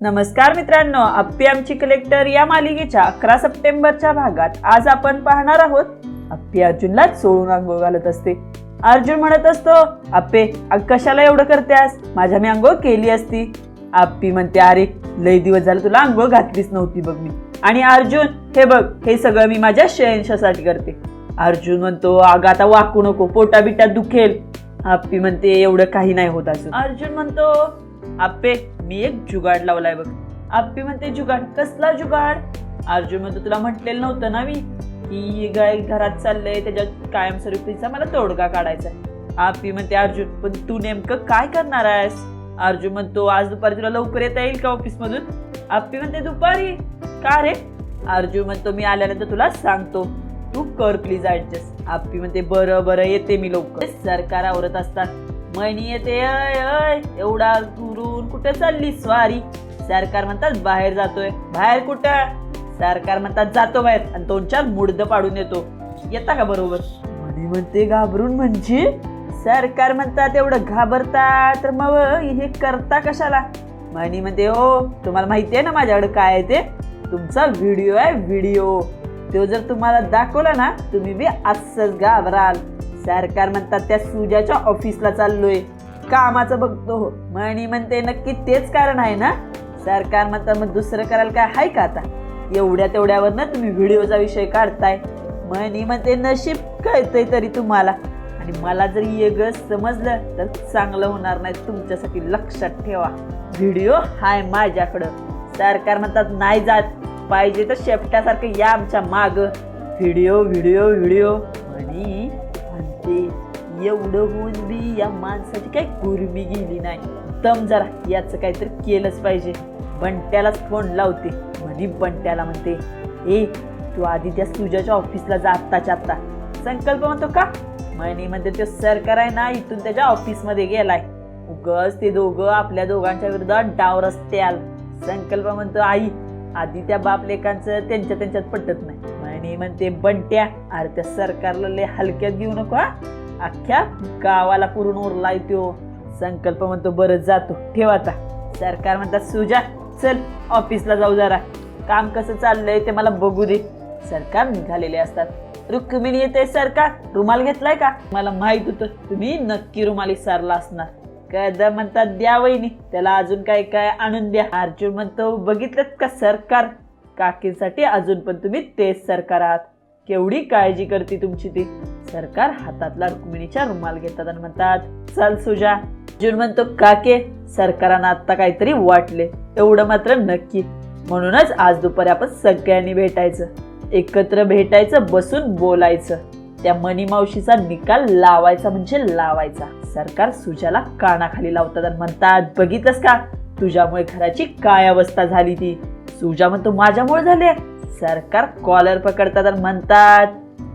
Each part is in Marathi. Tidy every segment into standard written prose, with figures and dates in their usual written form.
नमस्कार मित्रांनो, अप्पी आमची कलेक्टर या मालिकेच्या 11 सप्टेंबरच्या भागात आज आपण पाहणार आहोत. अप्पी अर्जुनला चोळून अंघोळ घालत असते. अर्जुन म्हणत असतो, अप्पे कशाला एवढं करतेस, माझ्या मी अंघोळ केली असती. अप्पी म्हणते, अरे लई दिवस झाले तुला अंघोळ घातलीच नव्हती बघ मी. आणि अर्जुन, हे बघ हे सगळं मी माझ्या शयनशासाठी करते. अर्जुन म्हणतो, अगं आता वाकू नको, पोटा बिटा दुखेल. अप्पी म्हणते, एवढं काही नाही होत अजून. अर्जुन म्हणतो, अप्पे मी एक जुगाड लावलाय बघ. अप्पी म्हणते, जुगाड? कसला जुगाड? अर्जुन म्हणतो, तुला म्हटलेलं नव्हतं ना मी की घरात चाललंय त्याच्यात कायमस्वरूपीचा मला तोडगा काढायचा. अप्पी म्हणते, अर्जुन पण तू नेमकं काय करणार आहेस? अर्जुन म्हणतो, आज दुपारी तुला लवकर येता येईल का ऑफिस मधून? अप्पी म्हणते, दुपारी का रे? अर्जुन म्हणतो, मी आल्यानंतर तुला सांगतो, तू कर प्लीज ऍडजस्ट. अप्पी म्हणते, बरं बरं येते मी लवकर. सरकार आवरत असतात. मैनी येते, अय एवढा दुरून कुठे चालली स्वारी? सरकार म्हणतात, बाहेर जातोय. बाहेर कुठं? सरकार म्हणतात, जातो बाहेर आणि 2-4 मुडद पाडून येतो. येता का बरोबर? मनी म्हणते, घाबरून म्हणजे? सरकार म्हणतात, एवढं घाबरता तर मग हे करता कशाला? मनी म्हणते, हो तुम्हाला माहिती आहे ना माझ्याकडे काय आहे ते? तुमचा व्हिडिओ आहे, व्हिडिओ. तो जर तुम्हाला दाखवला ना तुम्ही बी असंच घाबराल. सरकार म्हणतात, त्या सुजाच्या ऑफिसला चाललोय, कामाचं बघतो. मणी म्हणते, नक्की तेच कारण आहे ना? सरकार म्हणतात, मग दुसरं करायला काय आहे का आता? एवढ्या तेवढ्यावर ना तुम्ही व्हिडिओचा विषय काढताय. मणी म्हणते, नशीब कळतंय तरी तुम्हाला. आणि मला जर वेगळं समजलं तर चांगलं होणार नाही तुमच्यासाठी, लक्षात ठेवा. व्हिडिओ हाय माझ्याकडं. सरकार म्हणतात, नाही जात, पाहिजे तर शेपट्यासारखं या आमच्या माग. Video video video. म्हणी एवढं होऊन बी या माणसाची काही गुरमी गेली नाही. दम जरा, याचं काहीतरी केलंच पाहिजे. बंट्यालाच फोन लावते. म्हणी बंट्याला म्हणते, ए तू आधी त्या सुजाच्या ऑफिसला जा आत्ताच्या आत्ता. संकल्प म्हणतो, का? म्हणी म्हणते, तो सरकार आहे ना इथून त्याच्या ऑफिसमध्ये गेलाय. उगच ते दोघं आपल्या दोघांच्या विरोधात डाव रस्त्याल. संकल्प म्हणतो, आई आधी त्या बाप लेकांचं त्यांच्यात पटत नाही. म्हणी म्हणते, बंट्या अरे त्या सरकारला लय हलक्यात घेऊ नको हा, अख्ख्या गावाला पुरून उरलाय त्यो. संकल्प म्हणतो, बरं जातो, ठेव आता. सरकार म्हणतात, सुजा चल ऑफिसला जाऊ, जरा काम कसं चाललंय ते मला बघू दे. सरकार निघालेले असतात. रुक्मिणी येते, सरकार रुमाल घेतलाय का? मला माहित होतं तुम्ही नक्की रुमाल विसरला असणार. कदा म्हणतात, द्या वहिनी, त्याला अजून काय काय आणून द्या. अर्जुन म्हणतो, बघितलं का सरकार, काकींसाठी अजून पण तुम्ही तेच सरकार आहात. केवढी काळजी करते तुमची ती. सरकार हातातला रुक्मिणीच्या रुमाल घेतात आणि म्हणतात, चल सुजा. अर्जुन म्हणतो, काके सरकारांना आता काहीतरी वाटले, एवढं मात्र नक्की. म्हणूनच आज दुपारी आपण सगळ्यांनी भेटायचं, एकत्र भेटायचं, बसून बोलायचं. त्या मनी मावशीचा निकाल लावायचा म्हणजे लावायचा. सरकार सुजाला कानाखाली लावतात आणि म्हणतात, बघितलंस का तुझ्यामुळे घराची काय अवस्था झाली ती? सुजा म्हणतो, माझ्यामुळे झाले? सरकार कॉलर पकडतात आणि म्हणतात,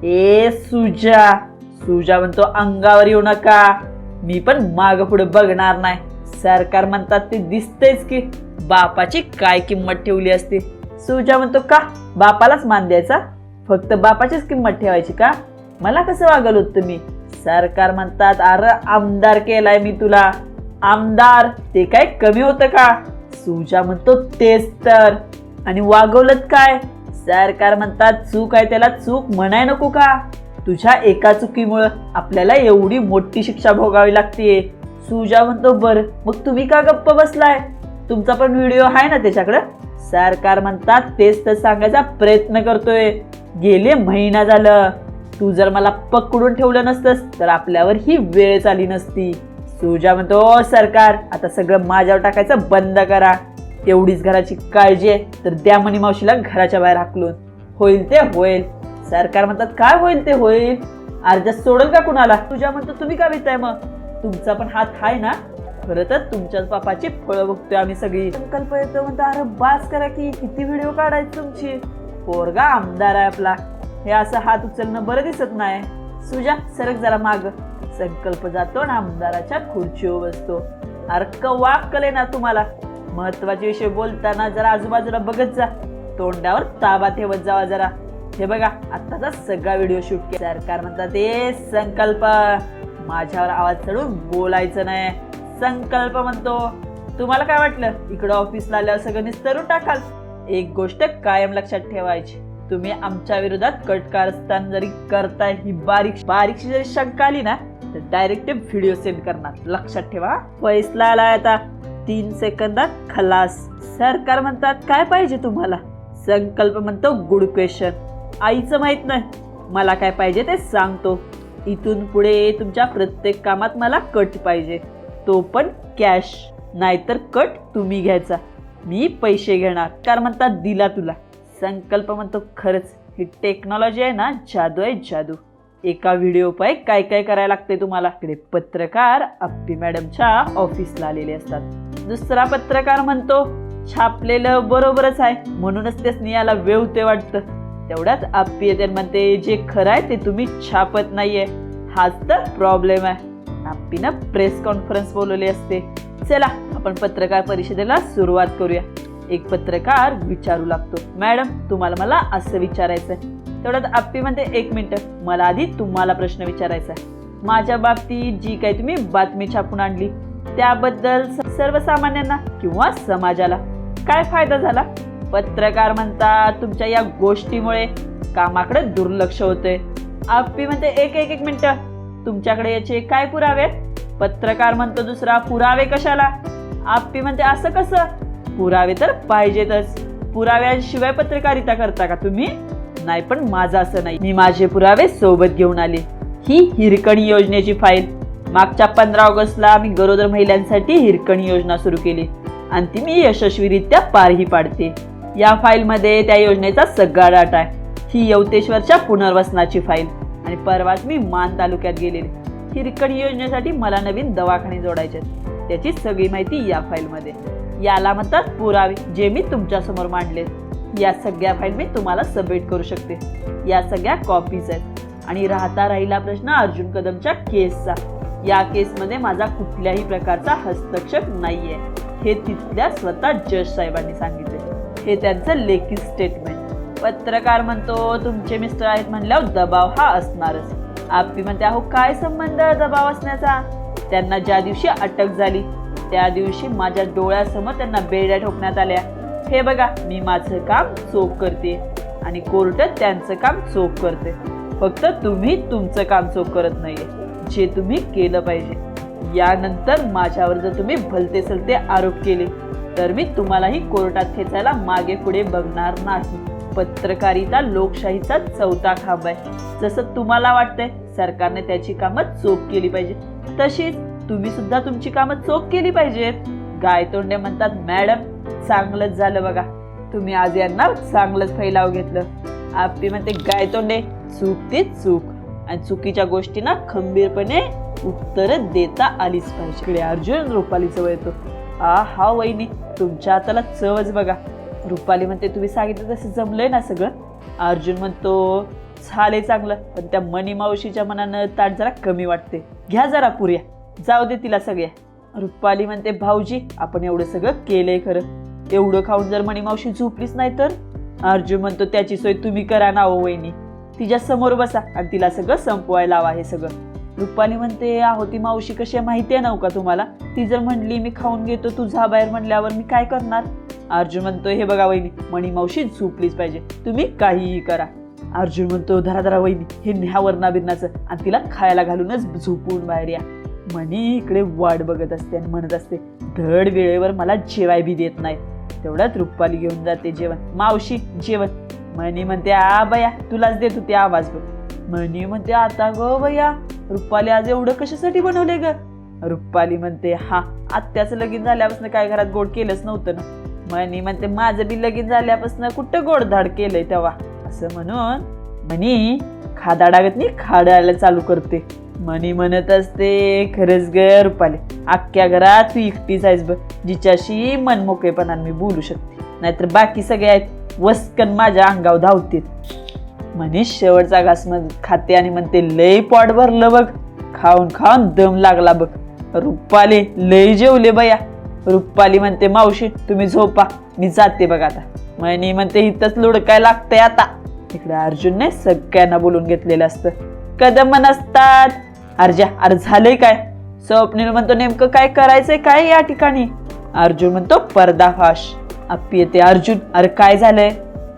ए सुजा. सुजा म्हणतो, अंगावर येऊ नका, मी पण माग पुढे बघणार नाही. सरकार म्हणतात, ते दिसतेच की बापाची काय किंमत ठेवली असते. सुजा म्हणतो, का बापालाच मान द्यायचा? फक्त बापाचीच किंमत ठेवायची का? मला कसं वागल होत तुम्ही? सरकार म्हणतात, अरे आमदार केलाय मी तुला, आमदार, ते काय कमी होतं का? सुजा म्हणतो, तेच तर. आणि वागवलंत काय? सरकार म्हणतात, चूक आहे त्याला चूक म्हणाय नको का? तुझ्या एका चुकीमुळं आपल्याला एवढी मोठी शिक्षा भोगावी लागते. सुजा म्हणतो, बरं मग तुम्ही का गप्प बसलाय? तुमचा पण व्हिडिओ आहे ना त्याच्याकडं? सरकार म्हणतात, तेच तर सांगायचा प्रयत्न करतोय. गेले महिना झालं, तू जर मला पकडून ठेवलं नसतंस तर आपल्यावर ही वेळ आली नसती. सुजा म्हणतो, सरकार आता सगळं माझ्यावर टाकायचं बंद करा. एवढीच घराची काळजी आहे तर द्या मनी मावशीला घराच्या बाहेर हाकलून. होईल ते होईल. सरकार म्हणतात, काय होईल ते होईल? अर्जात सोडल का कुणाला? सुजा म्हणतो, तुम्ही का भीताय मग? तुमचा पण हात हाय ना? खरं तर तुमच्याच पापाची फळं बघतोय आम्ही सगळी. संकल्प येतो म्हणतो, अरे बास करा की, किती व्हिडिओ काढायची तुमची? पोरगा आमदार आहे आपला, हे असं हात उचलणं बरं दिसत नाही. सुजा सरक जरा माग. संकल्प जातो ना आमदाराच्या खुर्चीवर बसतो. अरे वाक्कल आहे ना तुम्हाला? महत्वाचे विषय बोलताना जरा आजूबाजूला बघत जा, तोंडावर ताबा ठेवत जावा जरा. हे बघा आत्ताचा सगळा व्हिडिओ शूट केला. सरकार म्हणतात, ते संकल्प माझ्यावर आवाज चढून बोलायचं नाही. संकल्प म्हणतो, तुम्हाला काय वाटलं इकडं ऑफिसला आल्यावर सगळं निस्तरून टाकाल? एक गोष्ट कायम लक्षात ठेवायची, तुम्ही आमच्या विरोधात कट कारस्थान जरी करताय ही बारीकशी जरी शंका आली ना तर डायरेक्ट व्हिडिओ सेंड करणार, लक्षात ठेवा. फैसला आलाय आता, 3 सेकंदात खलास. सरकार म्हणतात काय पाहिजे तुम्हाला, संकल्प म्हणतो गुड क्वेश्चन. आईचं माहित नाही, मला काय पाहिजे ते सांगतो. इथून पुढे तुमच्या प्रत्येक कामात मला कट पाहिजे, तो पण कॅश, नाहीतर कट तुम्ही घ्यायचा, मी पैसे घेणार. कार म्हणतात दिला तुला. संकल्प म्हणतो खरंच ही टेक्नॉलॉजी आहे ना, जादू आहे जादू. एका व्हिडिओ पाय काय काय करायला लागते तुम्हाला. इकडे पत्रकार अप्पी मॅडमच्या ऑफिसला आलेले असतात. दुसरा पत्रकार म्हणतो छापलेलं बरोबरच आहे, म्हणूनच त्यासनी याला वेवते वाटतं. तेवढ्यात अप्पी येते म्हणते जे खरं आहे ते तुम्ही छापत नाहीये, हाच तर प्रॉब्लेम आहे. अप्पीनं प्रेस कॉन्फरन्स बोलवली असते. चला आपण पत्रकार परिषदेला सुरुवात करूया. एक पत्रकार विचारू लागतो, मॅडम तुम्हाला मला असं विचारायचंय. तेवढ्यात अप्पी म्हणते 1 मिनिट, मला आधी तुम्हाला प्रश्न विचारायचा आहे. माझ्या बाबतीत जी काही तुम्ही बातमी छापून आणली त्याबद्दल सर्वसामान्यांना किंवा समाजाला काय फायदा झाला? पत्रकार म्हणतात तुमच्या या गोष्टीमुळे कामाकडे दुर्लक्ष होते. अप्पी म्हणते एक मिनिट, तुमच्याकडे याचे काय पुरावे? पत्रकार म्हणतो दुसरा, पुरावे कशाला? अप्पी म्हणते असं कसं, पुरावे तर पाहिजेतच, पुराव्याशिवाय पत्रकारिता करता का तुम्ही? नाही पण माझं असं नाही, मी माझे पुरावे सोबत घेऊन आले. ही हिरकणी योजनेची फाईल, मागच्या 15 ऑगस्टला मी गरोदर महिलांसाठी हिरकणी योजना सुरू केली आणि ती मी यशस्वीरित्या पारही पाडते. या फाईलमध्ये त्या योजनेचा सगळा डाटा आहे. ही यवतेश्वरच्या पुनर्वसनाची फाईल आणि परवाच मी मान तालुक्यात गेलेले. हिरकणी योजनेसाठी मला नवीन दवाखाने जोडायचे, त्याची सगळी माहिती या फाईलमध्ये. याला म्हणतात पुरावे, जे मी तुमच्या समोर मांडले. या सगळ्या फाईल मी तुम्हाला सबमिट करू शकते. या सगळ्या कॉपीज आहेत. आणि राहिला प्रश्न अर्जुन कदमच्या केसचा. या केसमध्ये माझा कुठल्याही प्रकारचा हस्तक्षेप नाहीये, हे तिथल्या स्वतः जज साहेबांनी सांगितले. हे त्यांचं लेखी स्टेटमेंट. पत्रकार म्हणतो तुमचे मिस्टर आहेत म्हणल्यावर दबाव हा असणारच. अप्पी म्हणते अहो काय संबंध दबाव असण्याचा? त्यांना ज्या दिवशी अटक झाली त्या दिवशी माझ्या डोळ्यासमोर त्यांना बेड्या ठोकण्यात आल्या. हे बघा मी माझं काम चोख करते आणि कोर्ट त्यांचं काम चोख करते. फक्त तुम्ही तुमचं काम चोख करत नाहीये, जे तुम्ही केलं पाहिजे. यानंतर माझ्यावर जर तुम्ही भलते सलते आरोप केले तर मी तुम्हालाही कोर्टात खेचायला मागे पुढे बघणार नाही. पत्रकारिता लोकशाहीचा 4था खांब आहे. जसं तुम्हाला वाटतंय सरकारने त्याची कामं चोख केली पाहिजे, तशीच तुम्ही सुद्धा तुमची कामं चोख केली पाहिजेत. गायतोंडे म्हणतात मॅडम चांगलंच झालं बघा, तुम्ही आज यांना चांगलंच फैलाव घेतलं. अप्पी म्हणते गायतोंडे चूक ती चूक आणि चुकीच्या गोष्टींना खंबीरपणे उत्तर देता आलीच पाहिजे. इकडे अर्जुन रुपालीचं येतो. हा वहिनी तुमच्या हाताला चवच बघा. रुपाली म्हणते तुम्ही सांगितलं तसं जमलंय ना सगळं? अर्जुन म्हणतो झाले चांगलं, पण त्या मनी मावशीच्या मनानं ताट जरा कमी वाटते, घ्या जरा पुऱ्या, जाऊ दे तिला सगळ्या. रुपाली म्हणते भाऊजी आपण एवढं सगळं केलंय खरं, एवढं खाऊन जर मनी मावशी झोपलीच नाही तर? अर्जुन म्हणतो त्याची सोय तुम्ही करा ना ओ वहिनी, तिच्या समोर बसा आणि तिला सगळं संपवायला लावा हे सगळं. रुपाली म्हणते आहो ती मावशी कशी माहिती आहे नव्हता तुम्हाला? ती जर म्हणली मी खाऊन घेतो तुझा बाहेर म्हणल्यावर मी काय करणार? अर्जुन म्हणतो हे बघा वहिनी मणी मावशी झोपलीच पाहिजे, तुम्ही काहीही करा. अर्जुन म्हणतो धरा वहिनी हे न्या वरणाबिरणाचं आणि तिला खायला घालूनच झोपून बाहेर या. मणी इकडे वाट बघत असते आणि म्हणत असते धड वेळेवर मला जेवाय बी देत नाही. तेवढ्यात रुपाली घेऊन जाते जेवण. मावशी जेवण. मणी म्हणते आ बया तुलाच देत होते आवाज बघ. मणी म्हणते आता ग बया रुपाली आज एवढं कशासाठी बनवले ग? रुपाली म्हणते हा आत्याचं लगीन झाल्यापासून काय घरात गोड केलंच नव्हतं ना. मणी म्हणते माझं बी लगीन झाल्यापासून कुठं गोडधाड केलंय तेव्हा. असं म्हणून मणी खादाडागत नाही खाडायला चालू करते. मणी म्हणत असते खरंच ग रुपाली अख्ख्या घरात तू एकटीच आहेस बघ जिच्याशी मनमोकळेपणाने मी बोलू शकते, नाहीतर बाकी सगळे आहेत वस्कन माझ्या अंगावर धावते. मनीष शेवटचा घास खाते आणि म्हणते लय पोट भरलं बघ, खाऊन खाऊन दम लागला बघ. रुपाली लय जेवले बया. रुपाली म्हणते मावशी तुम्ही झोपा मी जाते बघ आता. मनी म्हणते इथंच लुडकाय लागतंय आता. इकडे अर्जुनने सगळ्यांना बोलून घेतलेलं असतं. कदम नसतात अर्जा अरे झालंय काय? स्वप्नील म्हणतो नेमकं काय करायचंय काय या ठिकाणी? अर्जुन म्हणतो पर्दाफाश. अप्पी येते अर्जुन अरे काय झालंय.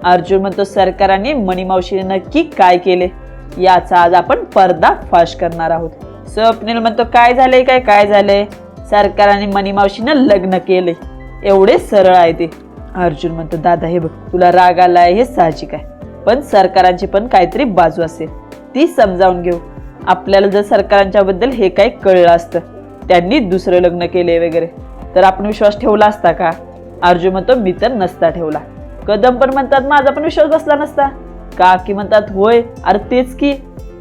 अर्जुन म्हणतो सरकाराने मणी मावशीने नक्की काय केले याचा आज आपण पर्दाफाश करणार आहोत. स्वप्नील म्हणतो काय झालंय. सरकाराने मणी मावशीनं लग्न केले एवढे सरळ आहे ते. अर्जुन म्हणतो दादा हे बघ तुला राग आलाय हे साहजिक आहे, पण सरकारांची पण काहीतरी बाजू असेल ती समजावून घेऊ. आपल्याला जर सरकारांच्या बद्दल हे काही कळलं असतं त्यांनी दुसरं लग्न केले वगैरे तर आपण विश्वास ठेवला असता का. अर्जुन म्हणतो मी तर नसता ठेवला. कदम पण म्हणतात माझा पण विश्वास बसला नसता. काकी म्हणतात होय अरे तेच की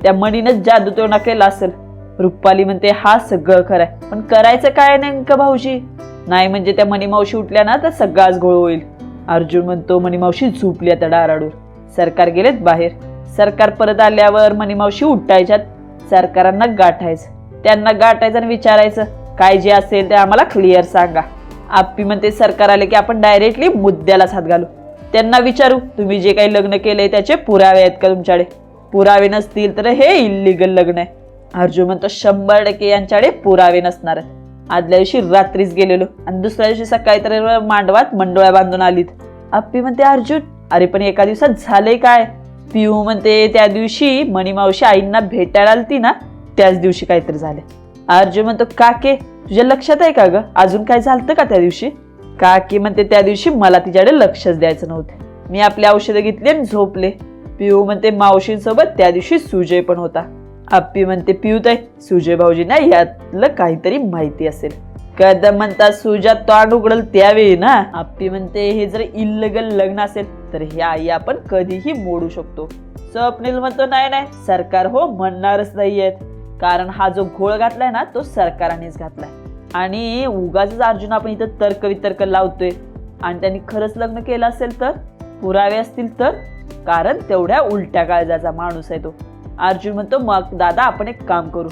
त्या मणीनं जादूटोणा केला असेल. रुपाली म्हणते हा सगळं खरंय पण करायचं काय नेमकं भाऊजी. नाही म्हणजे त्या मणी मावशी उठल्या ना तर सगळाच घोळ होईल. अर्जुन म्हणतो मणी मावशी झोपली आता डाराडूर. सरकार गेलेत बाहेर. सरकार परत आल्यावर मणी मावशी उठायच्यात. सरकारांना गाठायचं, त्यांना गाठायचं आणि विचारायचं काय जे असेल ते आम्हाला क्लिअर सांगा. आप्पी म्हणते सरकार आले की आपण डायरेक्टली मुद्द्यालाच हात घालू. त्यांना विचारू तुम्ही जे काही लग्न केलंय त्याचे पुरावे आहेत का तुमच्याकडे. पुरावे नसतील तर हे इल्लीगल लग्न आहे. अर्जुन म्हणतो 100% यांच्याकडे पुरावे नसणार आहेत. आदल्या दिवशी रात्रीच गेलेलो आणि दुसऱ्या दिवशी सकाळी तर मांडवात मंडोळ्या बांधून आलीत. अप्पी म्हणते अर्जुन अरे पण एका दिवसात झालंय काय. पिऊ म्हणते त्या दिवशी मणी मावशी आईंना भेटायला आलती ना त्याच दिवशी काहीतरी झाले. अर्जुन म्हणतो काके तुझ्या लक्षात आहे का ग अजून काय झालं का त्या दिवशी. काकी म्हणते त्या दिवशी मला तिच्याकडे लक्षच द्यायचं नव्हतं, मी आपली औषधं घेतली आणि झोपले. पिऊ म्हणते मावशींसोबत त्या दिवशी सुजय पण होता. अप्पी म्हणते पिऊ ताई सुजय भाऊजींना यातलं काहीतरी माहिती असेल. कदम म्हणतात सुजात तोंड उघडल त्यावेळी ना. अप्पी म्हणते हे जर इल्लीगल लग्न असेल तर ही आई आपण कधीही मोडू शकतो. स्वप्नील म्हणतो नाही सरकार हो म्हणणारच नाहीयेत, कारण हा जो घोळ घातलाय ना तो सरकारानेच घातलाय. आणि उगाच अर्जुन आपण इथं तर्क वितर्क लावतोय आणि त्यांनी खरंच लग्न केलं असेल तर पुरावे असतील तर, कारण तेवढ्या उलट्या काळजाचा माणूस आहे तो. अर्जुन म्हणतो मग दादा आपण एक काम करू,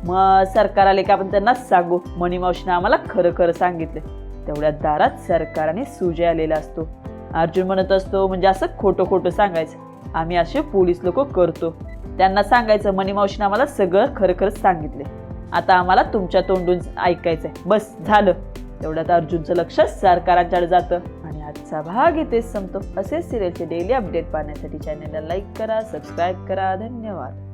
मग सरकार आले की आपण त्यांना सांगू मणी मावशीने आम्हाला खरं खरं सांगितले. तेवढ्या दारात सरकाराने सुजय आलेला असतो. अर्जुन म्हणत असतो म्हणजे असं खोटं खोटं सांगायचं, आम्ही असे पोलीस लोक करतो. त्यांना सांगायचं मणी मावशीने आम्हाला सगळं खरं खरंच सांगितले, आता आम्हाला तुमच्या तोंडून ऐकायचंय बस झालं. तेवढ्यात अर्जुनचं लक्ष सरकारांच्याकडे जातं आणि आजचा भाग इथेच संपतो. असेच सिरियलचे डेली अपडेट पाहण्यासाठी चॅनलला लाईक करा, सबस्क्राईब करा. धन्यवाद.